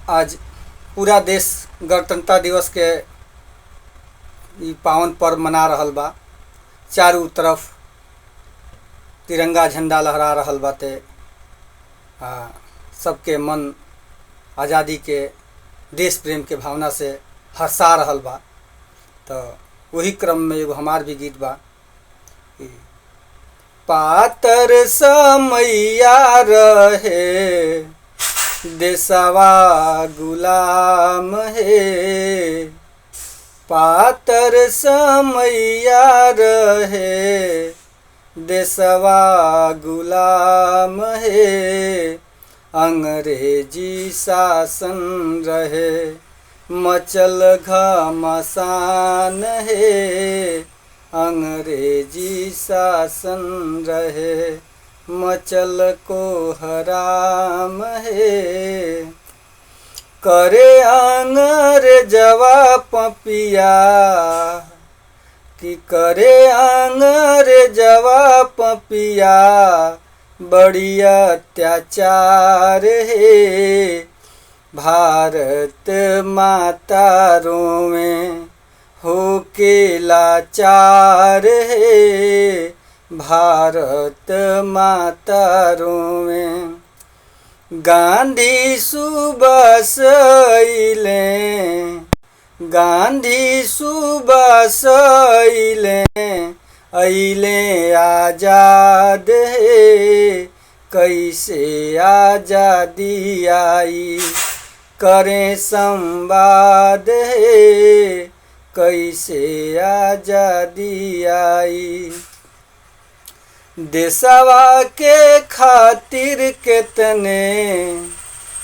आज पूरा देश गणतंत्र दिवस के ई पावन पर्व मना रहल बा। चारों तरफ तिरंगा झंडा लहरा रहल बाटे। सबके मन आज़ादी के देश प्रेम के भावना से हर्षा रहल बा। तो वही क्रम में एगो हमार भी गीत बा। पातर समैया रहे देशवा गुलाम है, पातर समैया रहे देशवा गुलाम है। अंग्रेजी शासन रहे मचल घमासान है, अंग्रेजी शासन रहे मचल को हराम है। करे अंग्रेजवा पपिया कि करे अंग्रेजवा पपिया बड़ी अत्याचार है। भारत माता रोवे होके लाचार है, भारत माता रोवे। गांधी सुबह अइले, गांधी सुबह अइले आजाद है। कैसे आजादी आई करें संवाद है, कैसे आजादी आई। देशवा के खातिर कितने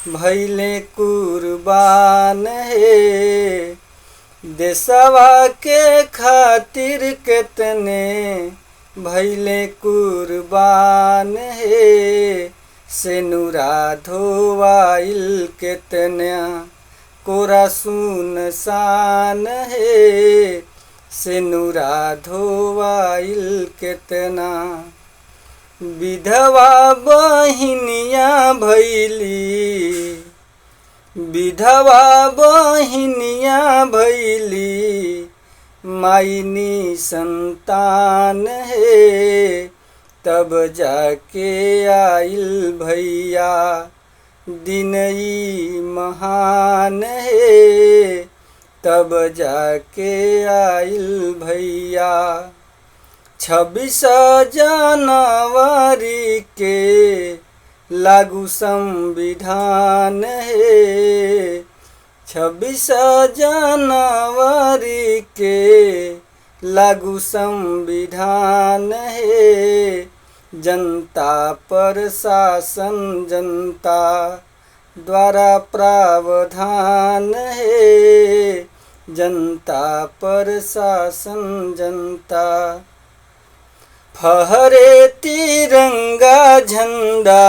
भइले कुर्बान है, देशवा के खातिर कितने भइले कुर्बान है। सेनुरा धोवाइल कितना कोरा सुनसान है, सेनुरा धोवाइल कितना। विधवा बहिनिया भैली, विधवा बहिनिया भैली मायनी संतान है। तब जाके आइल भैया दिन ई महान है, तब जाके आइल भैया। 26 जनवरी के लागू संविधान है, 26 जनवरी के लागू संविधान है। जनता पर शासन जनता द्वारा प्रावधान है, जनता पर शासन जनता। फहरे तिरंगा झंडा,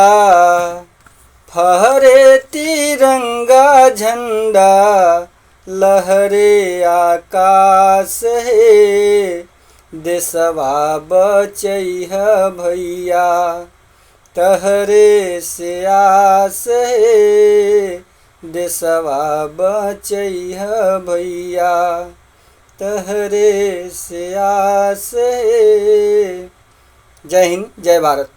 फहरे तिरंगा झंडा लहरे आकाश है। देशवा बचैह भैया तहरे से आस है, देशवा बचैह भैया तहरे से आस है। जय हिंद, जय भारत।